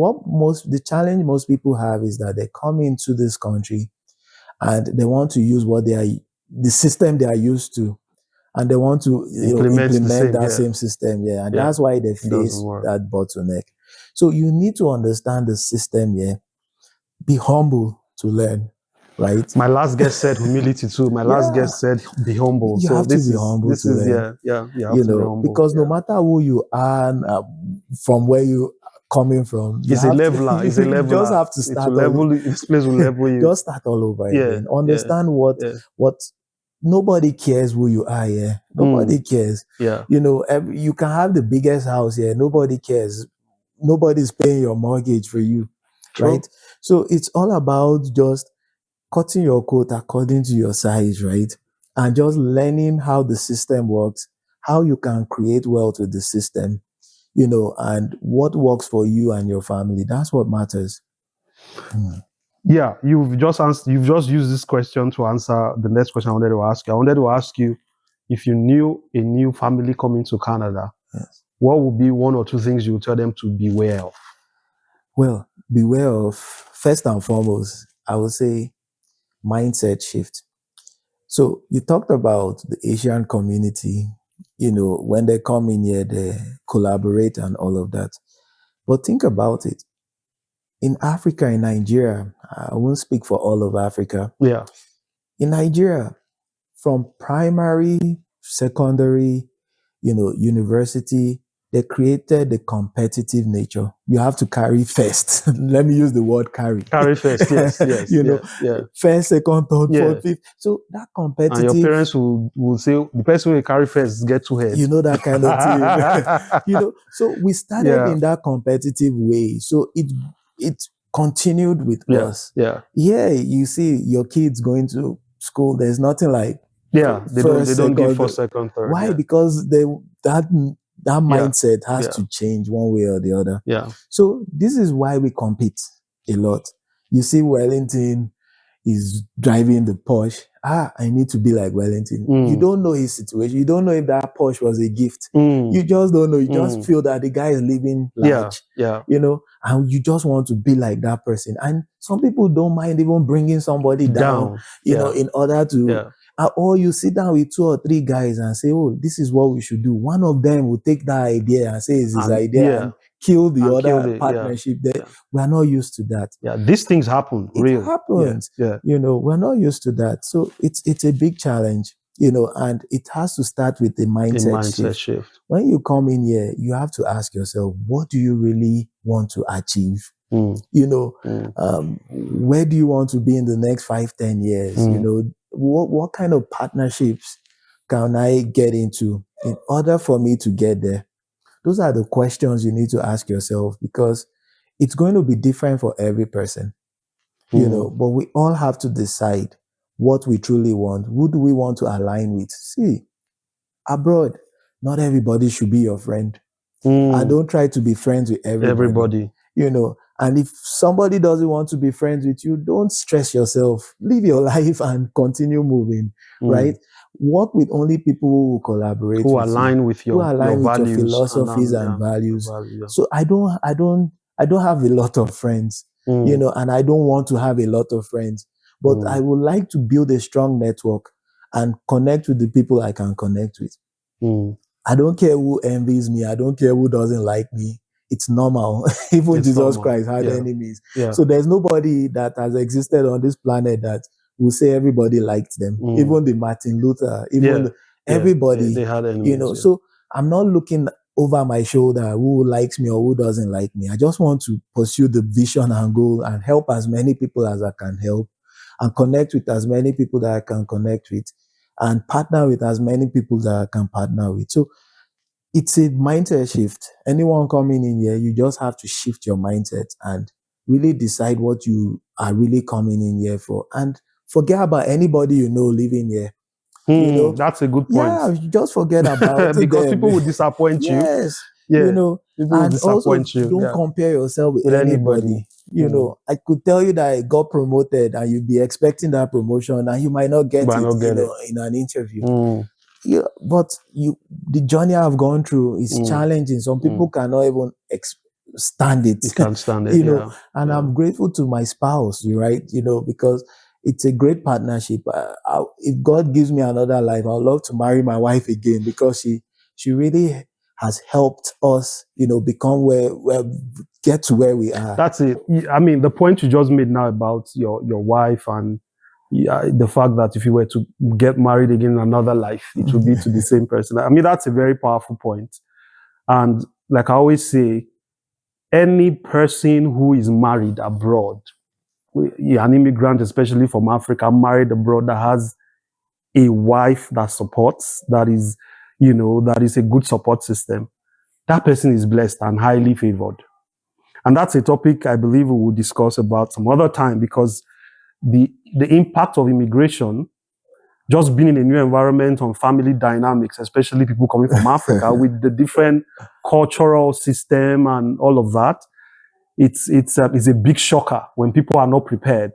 the challenge most people have is that they come into this country and they want to use the system they are used to, and they want to implement that same system. Yeah. And that's why they face that bottleneck. So you need to understand the system. Yeah. Be humble to learn. Right. My last guest said humility too. My last guest said be humble. You have to be humble to learn. You have to be humble. Because no matter who you are, from where you coming from, it's a leveler. It's a leveler. You just have to start. This place will level you. Just start all over again. Understand what. Nobody cares who you are here. Nobody cares. Yeah. You can have the biggest house here. Nobody cares. Nobody's paying your mortgage for you. True. Right? So it's all about just cutting your coat according to your size, right? And just learning how the system works, how you can create wealth with the system, and what works for you and your family. That's what matters. Yeah, you've just used this question to answer the next question I wanted to ask you. I wanted to ask you, if you knew a new family coming to Canada, yes, what would be one or two things you would tell them to beware of? Well, beware of, first and foremost, I would say mindset shift. So you talked about the Asian community, when they come in here, they collaborate and all of that. But think about it. In Africa, in Nigeria, I won't speak for all of Africa. Yeah. In Nigeria, from primary, secondary, university, they created the competitive nature. You have to carry first. Let me use the word carry. Carry first, yes. First, second, third, fourth, fifth. So that competitive. And your parents will say, the person who will carry first get two heads. That kind of thing. So we started in that competitive way. So it continued with us. Yeah. Yeah, you see your kids going to school. There's nothing like they don't give first, second, third. Why? Because that mindset has to change one way or the other. Yeah. So this is why we compete a lot. You see Wellington is driving the Porsche. I need to be like Wellington. You don't know his situation. You don't know if that Porsche was a gift. You just don't know. You just feel that the guy is living large. Yeah. And you just want to be like that person. And some people don't mind even bringing somebody down. In order to... Or you sit down with 2 or 3 guys and say, oh, this is what we should do. One of them will take that idea and say it's his idea and kill the other partnership. We are not used to that. Yeah, these things happen. It happens. Yeah. We're not used to that. So it's a big challenge, and it has to start with the mindset shift. When you come in here, you have to ask yourself, what do you really want to achieve? Where do you want to be in the next 5-10 years? What kind of partnerships can I get into in order for me to get there? Those are the questions you need to ask yourself, because it's going to be different for every person, but we all have to decide what we truly want. Who do we want to align with? See, abroad, not everybody should be your friend. And don't try to be friends with everybody. And if somebody doesn't want to be friends with you, don't stress yourself. Live your life and continue moving, right? Work with only people who collaborate, who align with your values, philosophies and values. So I don't have a lot of friends, and I don't want to have a lot of friends, but I would like to build a strong network and connect with the people I can connect with. I don't care who envies me. I don't care who doesn't like me. It's normal. Even It's Jesus normal. Christ had Yeah. enemies. Yeah. So there's nobody that has existed on this planet that will say everybody liked them. Even the Martin Luther, even everybody, they had enemies, So I'm not looking over my shoulder who likes me or who doesn't like me. I just want to pursue the vision and goal and help as many people as I can help and connect with as many people that I can connect with and partner with as many people that I can partner with. So it's a mindset shift. Anyone coming in here, you just have to shift your mindset and really decide what you are really coming in here for. And forget about anybody you know living here. That's a good point. Yeah, you just forget about because them. people will disappoint you. Yes. People will And also disappoint you. don't compare yourself with anybody. I could tell you that I got promoted and you'd be expecting that promotion and you might not get it, in an interview. Yeah, but the journey I've gone through is challenging. Some people cannot even stand it. You can't stand it, And I'm grateful to my spouse, right? Because it's a great partnership. If God gives me another life, I'd love to marry my wife again because she really has helped us, become get to where we are. That's it. I mean, the point you just made now about your wife and the fact that if you were to get married again in another life, it would be to the same person. I mean, that's a very powerful point. And like I always say, any person who is married abroad, an immigrant, especially from Africa, married abroad that has a wife that supports, that is a good support system, that person is blessed and highly favored. And that's a topic I believe we will discuss about some other time because the impact of immigration, just being in a new environment on family dynamics, especially people coming from Africa with the different cultural system and all of that, it's a big shocker when people are not prepared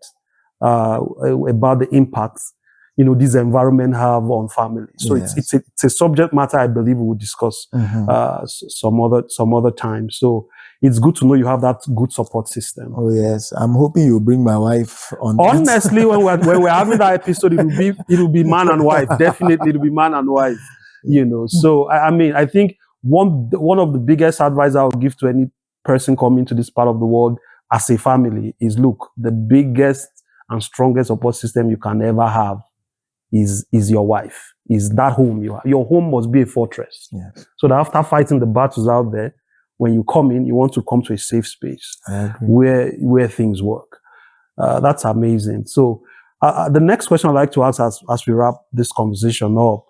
about the impacts this environment have on families. So it's a subject matter I believe we will discuss some other time. So it's good to know you have that good support system. Oh yes, I'm hoping you bring my wife on. Honestly, when we're having that episode, it will be man and wife. Definitely, it'll be man and wife. So I mean, I think one of the biggest advice I would give to any person coming to this part of the world as a family is: look, the biggest and strongest support system you can ever have is your wife. Is that home you have? Your home must be a fortress. Yes. So that after fighting the battles out there, when you come in, you want to come to a safe space where things work. That's amazing. So the next question I'd like to ask as we wrap this conversation up,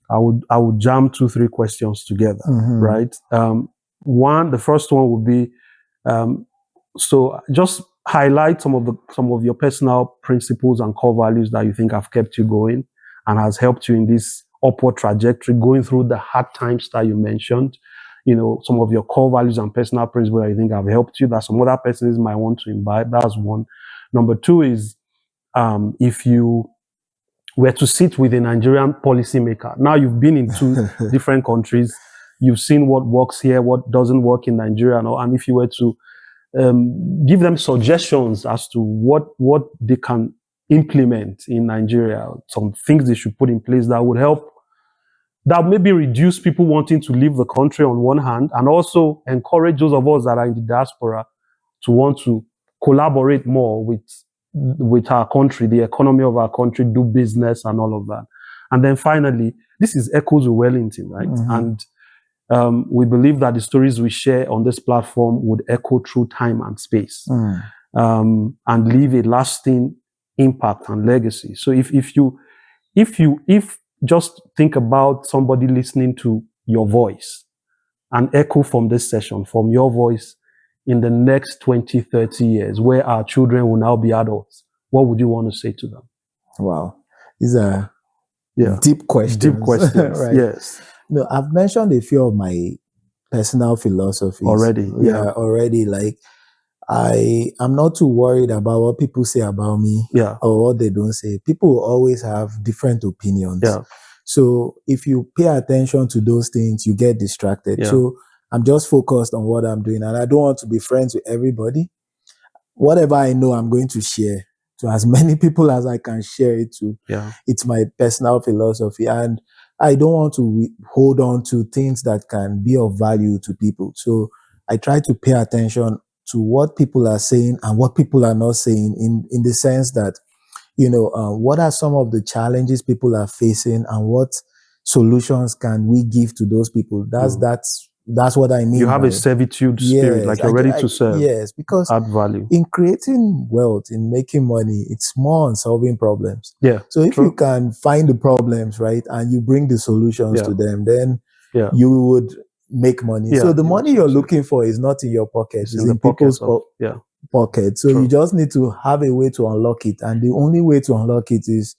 I would jam 2-3 questions together, right? The first one would be, so just highlight some of your personal principles and core values that you think have kept you going and has helped you in this upward trajectory, going through the hard times that you mentioned. Some of your core values and personal principles that you think have helped you that some other persons might want to imbibe. That's one. Number 2 is, if you were to sit with a Nigerian policymaker, now you've been in 2 different countries, you've seen what works here, what doesn't work in Nigeria, and if you were to give them suggestions as to what they can implement in Nigeria, some things they should put in place that would help, that maybe reduce people wanting to leave the country on one hand, and also encourage those of us that are in the diaspora to want to collaborate more with our country, the economy of our country, do business and all of that. And then finally, this is Echoes with Wellington, right? And we believe that the stories we share on this platform would echo through time and space, and leave a lasting impact and legacy. So if just think about somebody listening to your voice, an echo from this session, from your voice in the next 20, 30 years, where our children will now be adults, what would you want to say to them? Wow. These are deep questions. Deep questions, right? Yes. No, I've mentioned a few of my personal philosophies. Already. Like, I'm not too worried about what people say about me or what they don't say. People will always have different opinions. Yeah. So if you pay attention to those things, you get distracted. Yeah. So I'm just focused on what I'm doing, and I don't want to be friends with everybody. Whatever I know, I'm going to share to as many people as I can share it to. Yeah. It's my personal philosophy. And I don't want to hold on to things that can be of value to people. So I try to pay attention to what people are saying and what people are not saying, in the sense that, what are some of the challenges people are facing and what solutions can we give to those people? That's what I mean. You have a servitude spirit, like you're ready to serve. Yes, because add value. In creating wealth, in making money, it's more on solving problems. Yeah. So if you can find the problems, right, and you bring the solutions to them, then you would make money. So the money you're looking for is not in your pocket; it's in people's pocket. So you just need to have a way to unlock it, and the only way to unlock it is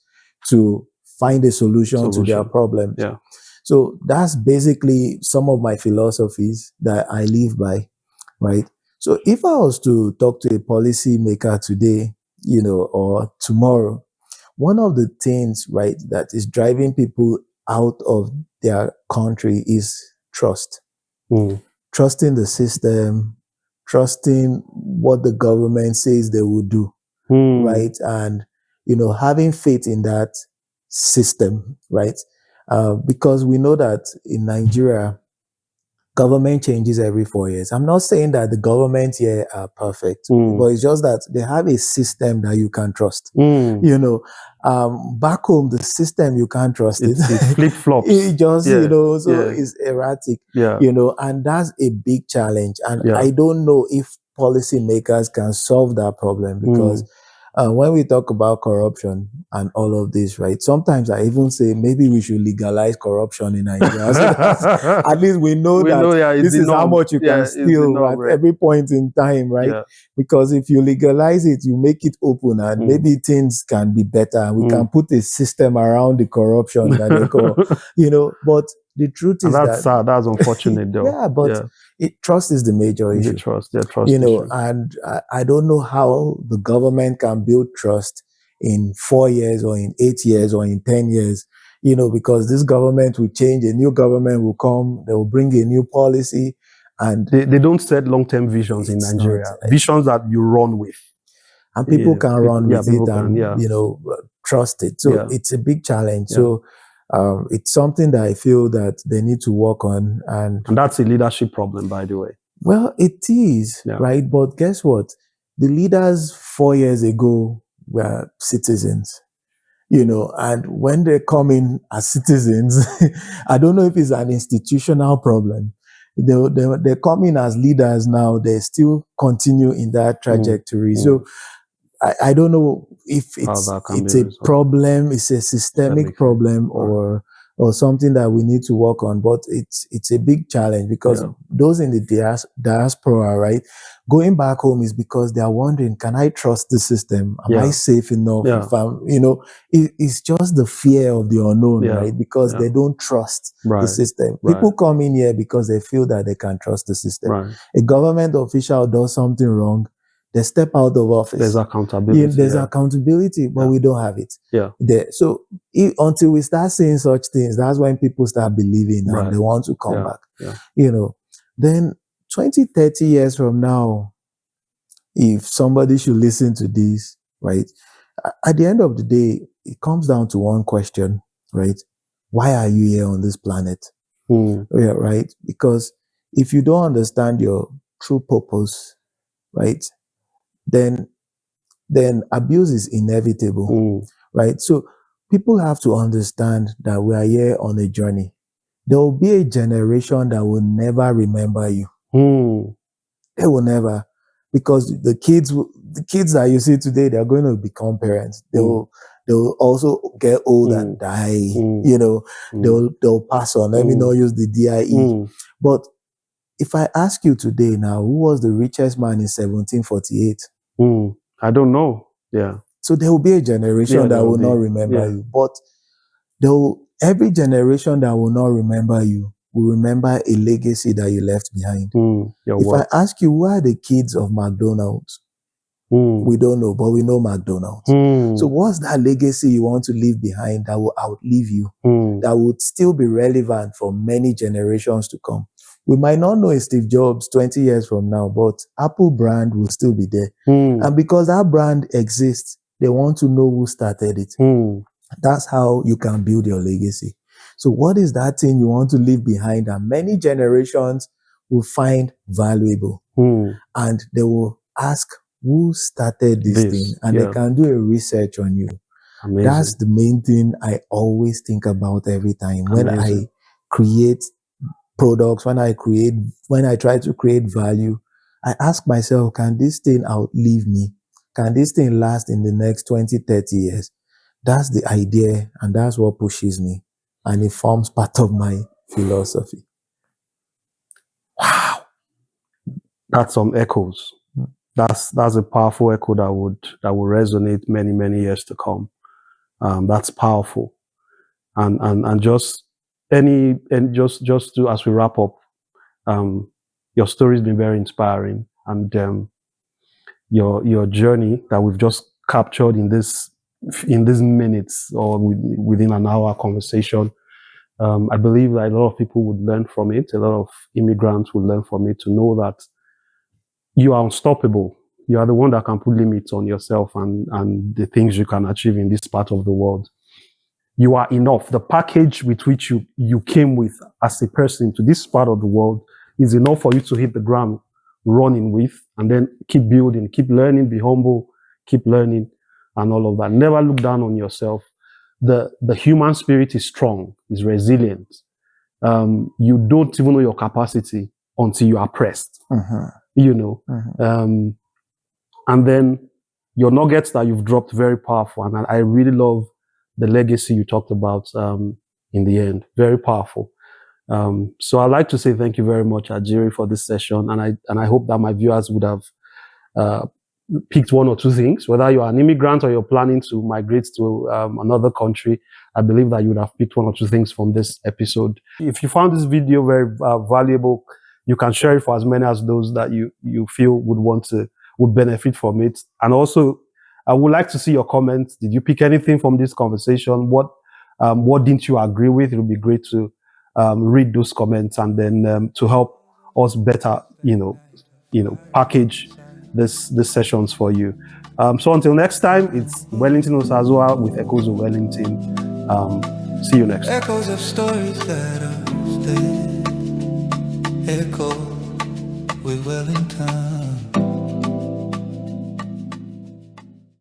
to find a solution to their problems. Yeah. So that's basically some of my philosophies that I live by, right? So if I was to talk to a policy maker today, or tomorrow, one of the things, right, that is driving people out of their country is trust. Trusting the system, trusting what the government says they will do, right? And, having faith in that system, right? Because we know that in Nigeria, government changes every 4 years. I'm not saying that the government here are perfect, but it's just that they have a system that you can trust. Back home, the system, you can't trust it. It flip-flops. It just, it's erratic, and that's a big challenge. And I don't know if policymakers can solve that problem, because when we talk about corruption and all of this, right, sometimes I even say maybe we should legalize corruption in Nigeria. So at least we know this is how much you can steal at every point in time, right? Yeah. Because if you legalize it, you make it open, and maybe things can be better. We can put a system around the corruption that they call, but the truth is that's sad. That's unfortunate, though. Yeah, but trust is the major issue. Trust and I don't know how the government can build trust in 4 years or in 8 years or in 10 years, because this government will change, a new government will come, they will bring a new policy, and they don't set long-term visions in Nigeria, visions that you run with. And people can run with it and, trust it. So it's a big challenge. Yeah. So it's something that I feel that they need to work on. And that's a leadership problem, by the way. Well, it is, right? But guess what? The leaders 4 years ago were citizens, and when they come in as citizens, I don't know if it's an institutional problem. They come in as leaders now, they still continue in that trajectory. So I don't know if it's a problem, it's a systemic problem, or something that we need to work on, but it's a big challenge, because those in the diaspora, right, going back home is because they are wondering, can I trust the system? Am I safe enough? If I'm, it's just the fear of the unknown, right? Because they don't trust the system. People come in here because they feel that they can trust the system. A government official does something wrong, they step out of office. There's accountability. There's accountability, but we don't have it. So until we start saying such things, that's when people start believing and they want to come back. Then 20, 30 years from now, if somebody should listen to this, right, at the end of the day, it comes down to one question, right? Why are you here on this planet? Right? Because if you don't understand your true purpose, right, then abuse is inevitable, right? So people have to understand that we are here on a journey. There will be a generation that will never remember you. They will never, because the kids that you see today, they're going to become parents. They will also get old and die. They'll pass on. Let me not use the DIE. But if I ask you today now, who was the richest man in 1748? I don't know. So there will be a generation that will not remember you. But every generation that will not remember you will remember a legacy that you left behind. If I ask you, who are the kids of McDonald's? We don't know, but we know McDonald's. So what's that legacy you want to leave behind that will outlive you, that would still be relevant for many generations to come? We might not know Steve Jobs 20 years from now, but Apple brand will still be there. And because that brand exists, they want to know who started it. That's how you can build your legacy. So what is that thing you want to leave behind that many generations will find valuable? And they will ask, who started this thing? And they can do a research on you. Amazing. That's the main thing I always think about every time. When I create products, when I try to create value, I ask myself, can this thing outlive me? Can this thing last in the next 20, 30 years? That's the idea, and that's what pushes me. And it forms part of my philosophy. Wow. That's some echoes. That's a powerful echo that would resonate many, many years to come. That's powerful. And just to, as we wrap up, your story's been very inspiring, and your journey that we've just captured in these minutes or within an hour conversation. I believe that a lot of people would learn from it. A lot of immigrants would learn from it to know that you are unstoppable. You are the one that can put limits on yourself and the things you can achieve in this part of the world. You are enough. The package with which you came with as a person to this part of the world is enough for you to hit the ground running with, and then keep building, keep learning, be humble, keep learning, and all of that. Never look down on yourself. The human spirit is strong, is resilient. You don't even know your capacity until you are pressed. And then your nuggets that you've dropped, very powerful. And I really love the legacy you talked about in the end. Very powerful. So I'd like to say thank you very much, Ajiri, for this session. And I hope that my viewers would have picked one or two things. Whether you're an immigrant or you're planning to migrate to another country, I believe that you would have picked one or two things from this episode. If you found this video very valuable, you can share it for as many as those that you feel would benefit from it. And also, I would like to see your comments. Did you pick anything from this conversation? What didn't you agree with? It would be great to read those comments, and then to help us better, package this sessions for you. So until next time, it's Wellington Osazuwa with Echoes of Wellington. See you next time. Echoes of stories that are dead. Echo with Wellington.